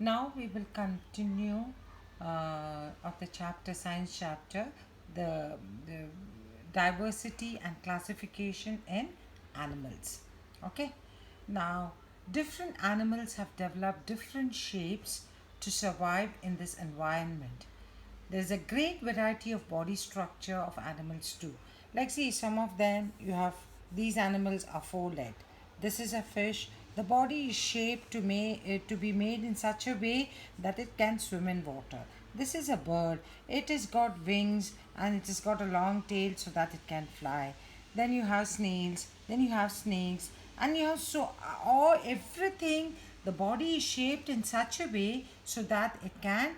Now we will continue of the chapter, science chapter, the diversity and classification in animals. Okay, now different animals have developed different shapes to survive in this environment. There's a great variety of body structure of animals too. Like, see, some of them you have, these animals are four-legged. This is a fish. The body is shaped to be made in such a way that it can swim in water. This is a bird. It has got wings and it has got a long tail so that it can fly. Then you have snails. Then you have snakes, and you have so all everything. The body is shaped in such a way so that it can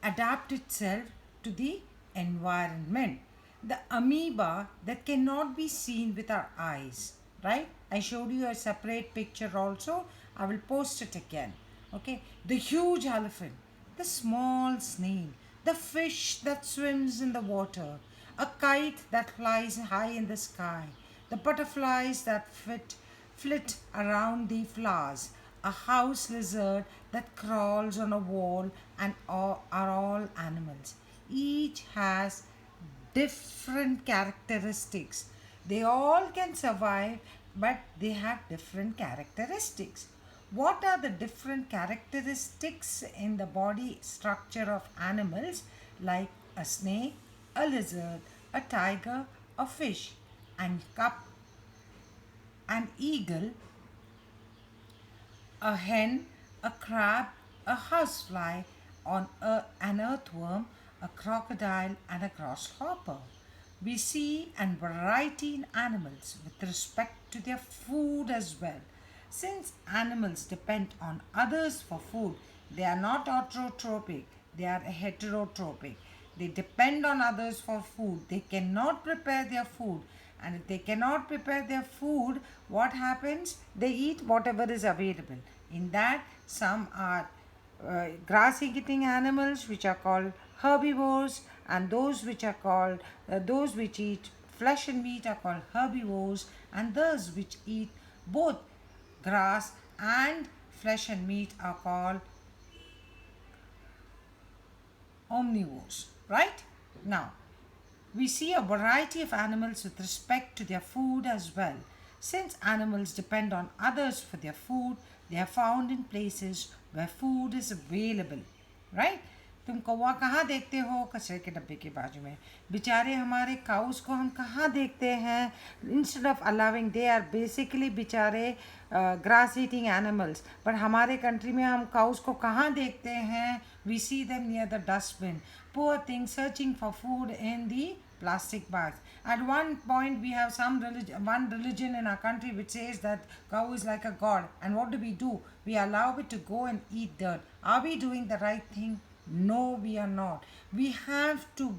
adapt itself to the environment. The amoeba that cannot be seen with our eyes, right? I showed you a separate picture also. I will post it again. Okay, the huge elephant, the small snail, the fish that swims in the water, a kite that flies high in the sky, the butterflies that flit around the flowers, a house lizard that crawls on a wall, and all are all animals. Each has different characteristics. They all can survive, but they have different characteristics. What are the different characteristics in the body structure of animals like a snake, a lizard, a tiger, a fish, and cup, an eagle, a hen, a crab, a housefly, an earthworm, a crocodile, and a grasshopper? We see a variety in animals with respect to their food as well. Since animals depend on others for food, they are not autotrophic, they are heterotrophic. They depend on others for food. They cannot prepare their food. And if they cannot prepare their food, what happens? They eat whatever is available. In that, some are grass eating animals, which are called herbivores, and those which eat flesh and meat are called herbivores, and those which eat both grass and flesh and meat are called omnivores, right? Now, we see a variety of animals with respect to their food as well. Since animals depend on others for their food, they are found in places where food is available, right? तुम कौवा कहाँ देखते हो? कचरे के डब्बे के बाजू में. बेचारे हमारे काउस को हम कहाँ देखते हैं? Instead of allowing, they are basically बेचारे grass eating animals. But हमारे country में हम काउस को कहाँ देखते हैं? We see them near the dustbin. Poor things searching for food in the plastic bags. At one point, we have one religion in our country which says that cow is like a god. And what do? We allow it to go and eat dirt. Are we doing the right thing? No, we are not. We have to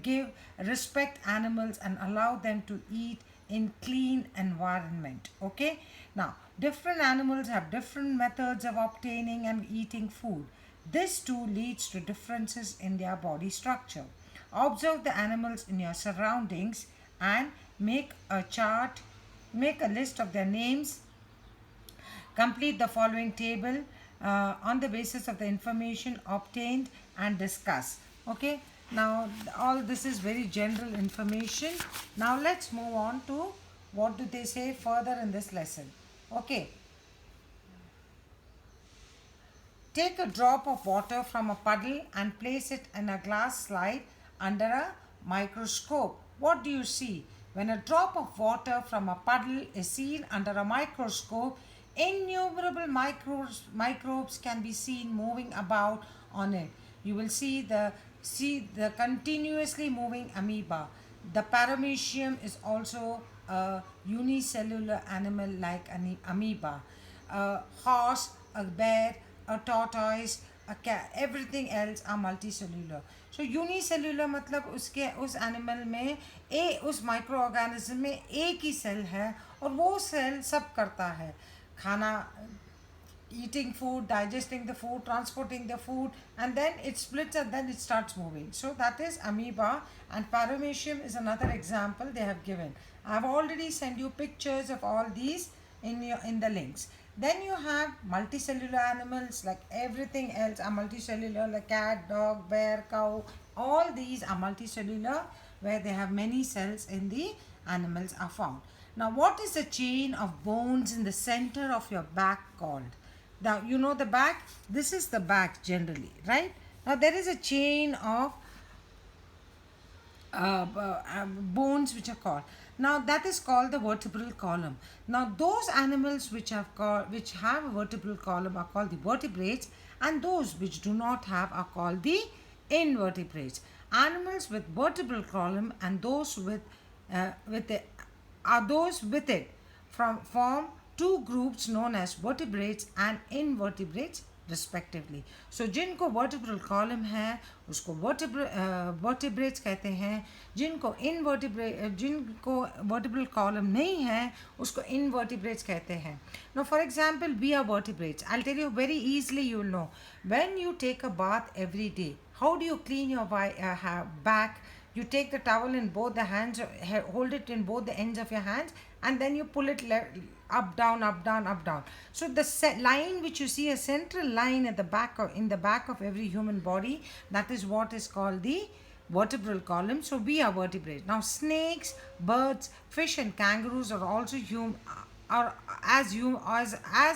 give respect animals and allow them to eat in clean environment. Okay. Now, different animals have different methods of obtaining and eating food. This too leads to differences in their body structure. Observe the animals in your surroundings and make a chart, make a list of their names. Complete the following table on the basis of the information obtained and discuss. Okay, now all this is very general information. Now let's move on to what do they say further in this lesson. Okay, take a drop of water from a puddle and place it in a glass slide under a microscope. What do you see? When a drop of water from a puddle is seen under a microscope, innumerable microbes can be seen moving about on it. You will see the continuously moving amoeba. The paramecium is also a unicellular animal like an amoeba. A horse, a bear, a tortoise, a cat, everything else are multicellular. So unicellular मतलब उसके उस animal में उस micro organism में एक ही cell है और वो सेल सब करता है. खाना, eating food, digesting the food, transporting the food, and then it splits and then it starts moving. So that is amoeba, and paramecium is another example they have given. I have already sent you pictures of all these in the links. Then you have multicellular animals, like everything else are multicellular, like cat, dog, bear, cow. All these are multicellular, where they have many cells in the animals are found. Now, what is the chain of bones in the center of your back called? Now, you know the back? This is the back generally, right? Now, there is a chain of bones which are called, now that is called the vertebral column. Now those animals which have a vertebral column are called the vertebrates, and those which do not have are called the invertebrates. Animals with vertebral column and those with the are those with it from form two groups known as vertebrates and invertebrates respectively. So जिनको vertebral column है उसको vertebrates कहते हैं, जिनको vertebral column नहीं है उसको invertebrates कहते हैं. Now for example, we are vertebrates. I'll tell you very easily, you will know. When you take a bath every day, how do you clean your back? You take the towel in both the hands, hold it in both the ends of your hands, and then you pull it up, down, up, down, up, down. So the line which you see, a central line at the back in the back of every human body, that is what is called the vertebral column. So we are vertebrates. Now snakes, birds, fish, and kangaroos are also as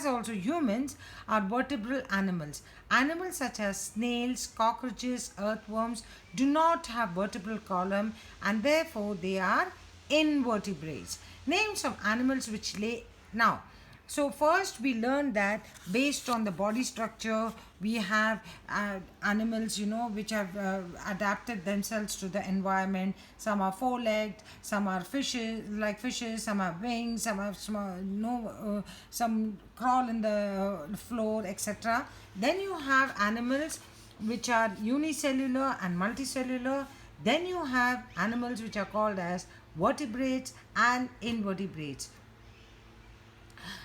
also humans are vertebral animals. Animals such as snails, cockroaches, earthworms do not have vertebral column, and therefore they are invertebrates. Name some animals which lay now. So first we learned that based on the body structure, we have animals, which have adapted themselves to the environment. Some are four-legged, some are fishes, some have wings, some have some crawl in the floor, etc. Then you have animals which are unicellular and multicellular. Then you have animals which are called as vertebrates and invertebrates.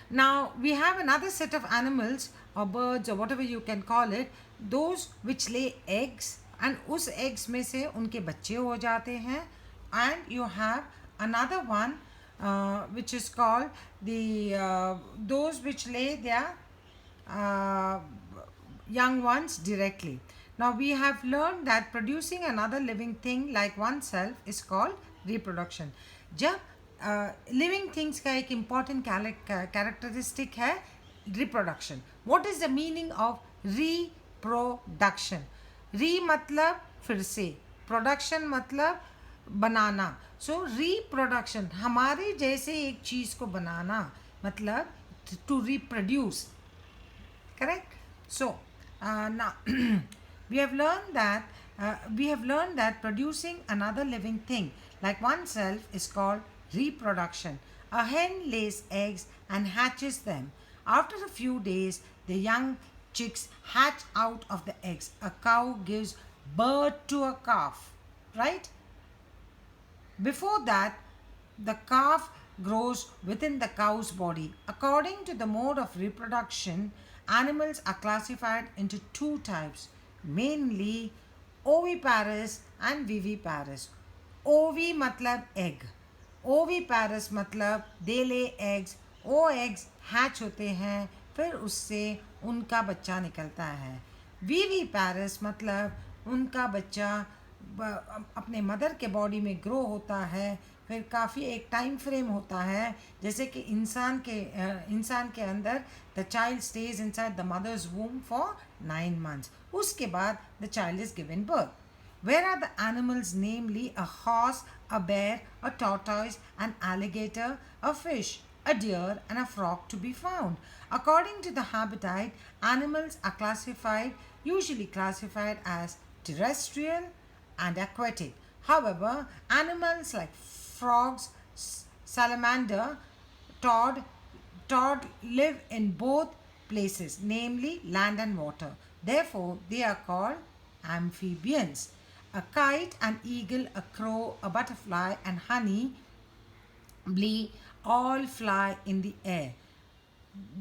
Now we have another set of animals or birds or whatever you can call it, those which lay eggs, and उस eggs में से उनके बच्चे हो जाते हैं. And you have another one which is called the those which lay their uh, young ones directly. Now we have learned that producing another living thing like oneself is called reproduction. जब living things का एक important characteristic है reproduction. What is the meaning of reproduction? री मतलब फिर से, production मतलब बनाना. सो reproduction हमारे जैसे एक चीज़ को बनाना, मतलब to reproduce. Correct? So now we have learned that producing another living thing like oneself is called reproduction. A hen lays eggs and hatches them. After a few days, the young chicks hatch out of the eggs. A cow gives birth to a calf, right? Before that, the calf grows within the cow's body. According to the mode of reproduction, animals are classified into two types, mainly oviparous and viviparous. ओवी मतलब egg, ओवीपैरस मतलब दे lay eggs. ओ eggs hatch होते हैं, फिर उससे उनका बच्चा निकलता है. वीवीपैरस मतलब उनका बच्चा अपने मदर के बॉडी में ग्रो होता है, फिर काफ़ी एक टाइम फ्रेम होता है. जैसे कि इंसान के अंदर the child stage inside the mother's womb for 9 months. उसके बाद the child is given birth. Where are the animals, namely a horse, a bear, a tortoise, an alligator, a fish, a deer, and a frog to be found? According to the habitat, animals are usually classified as terrestrial and aquatic. However, animals like frogs, salamander, toad live in both places, namely land and water. Therefore, they are called amphibians. A kite, an eagle, a crow, a butterfly, and honey bee all fly in the air,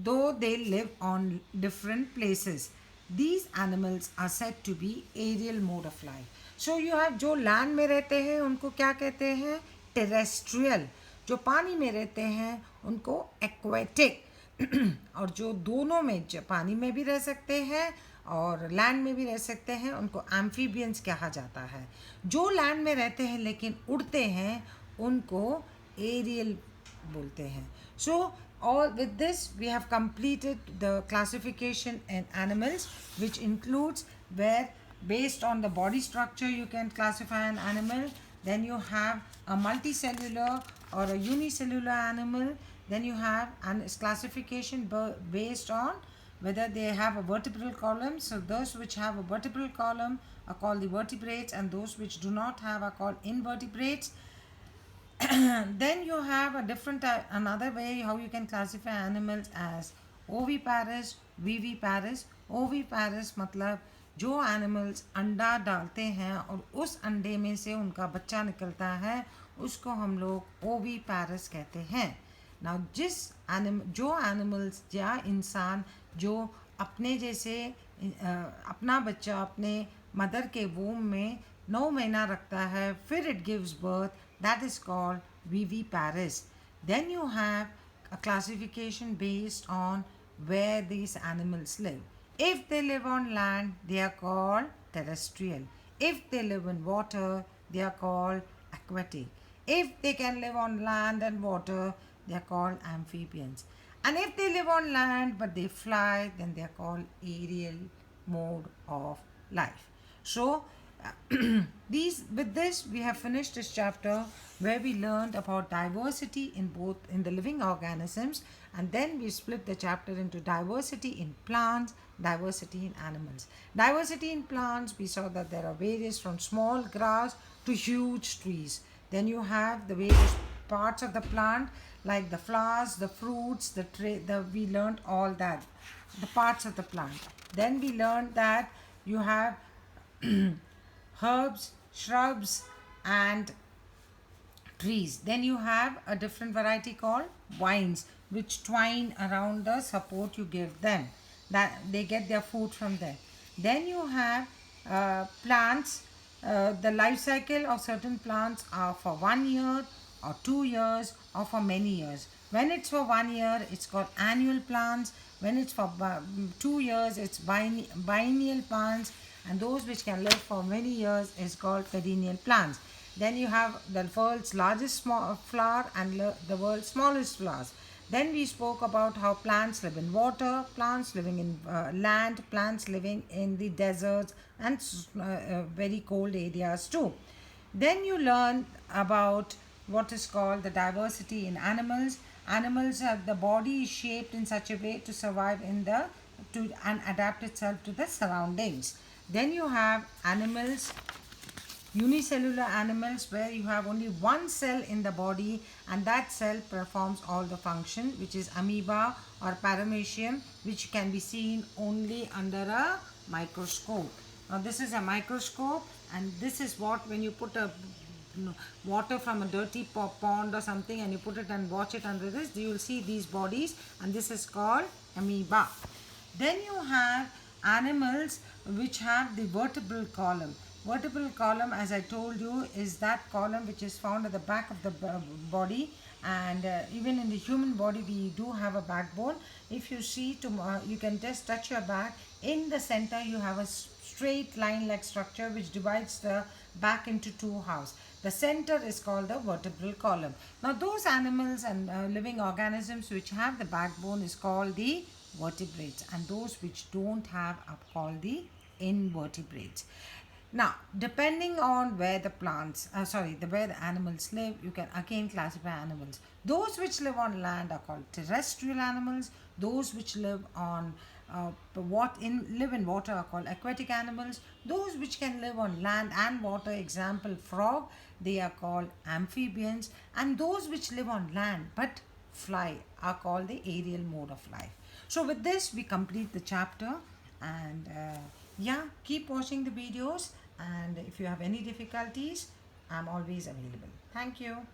though they live on different places. These animals are said to be aerial mode of life. So you have जो land में रहते हैं उनको क्या कहते हैं? Terrestrial. जो पानी में रहते हैं उनको aquatic. और जो दोनों में पानी में भी रह सकते हैं और लैंड में भी रह सकते हैं, उनको एम्फीबियंस कहा जाता है। जो लैंड में रहते हैं लेकिन उड़ते हैं, उनको एरियल बोलते हैं। सो all with this we have completed the classification in animals, which includes where based on the body structure you can classify an animal. Then you have a multicellular or a unicellular animal. Then you have an classification based on whether they have a vertebral column. So those which have a vertebral column are called the vertebrates, and those which do not have are called invertebrates. Then you have a different another way how you can classify animals as oviparous, viviparous. Oviparous मतलब जो animals अंडा डालते हैं और उस अंडे में से उनका बच्चा निकलता है, उसको हम लोग ओवीपैरस कहते हैं ना। जो एनिमल्स या इंसान जो अपने जैसे अपना बच्चा अपने मदर के वूम में 9 महीना रखता है, फिर it gives birth, that is called viviparous. Then you have a classification based on where these animals live. If they live on land, they are called terrestrial. If they live in water, they are called aquatic. If they can live on land and water, they are called amphibians. And if they live on land but they fly, then they are called aerial mode of life. So, with this we have finished this chapter where we learned about diversity in both in the living organisms, and then we split the chapter into diversity in plants, diversity in animals. Diversity in plants, we saw that there are various from small grass to huge trees. Then you have the various parts of the plant like the flowers, the fruits, we learned all that, the parts of the plant. Then we learned that you have herbs, shrubs, and trees. Then you have a different variety called vines, which twine around the support you give them, that they get their food from there. Then you have plants. The life cycle of certain plants are for 1 year or 2 years or for many years. When it's for 1 year, it's called annual plants. When it's for 2 years, it's biennial plants, and those which can live for many years is called perennial plants. Then you have the world's largest flower and the world's smallest flowers. Then we spoke about how plants live in water, plants living in land, plants living in the deserts and very cold areas too. Then you learn about what is called the diversity in animals. Animals have the body is shaped in such a way to survive and adapt itself to the surroundings. Then you have animals, unicellular animals, where you have only one cell in the body and that cell performs all the function, which is amoeba or paramecium, which can be seen only under a microscope. Now this is a microscope, and this is what when you put a water from a dirty pond or something and you put it and watch it under this, you will see these bodies, and this is called amoeba. Then you have animals which have the vertebral column. Vertebral column, as I told you, is that column which is found at the back of the body, and even in the human body we do have a backbone. If you see, you can just touch your back. In the center you have a straight line like structure which divides the back into two halves. The center is called the vertebral column. Now those animals and living organisms which have the backbone is called the vertebrates, and those which don't have are called the invertebrates. Now, depending on where where the animals live, you can again classify animals. Those which live on land are called terrestrial animals. Those which live on live in water are called aquatic animals. Those which can live on land and water, example frog, they are called amphibians. And those which live on land but fly are called the aerial mode of life. So with this, we complete the chapter, and yeah, keep watching the videos, and if you have any difficulties, I'm always available. Thank you.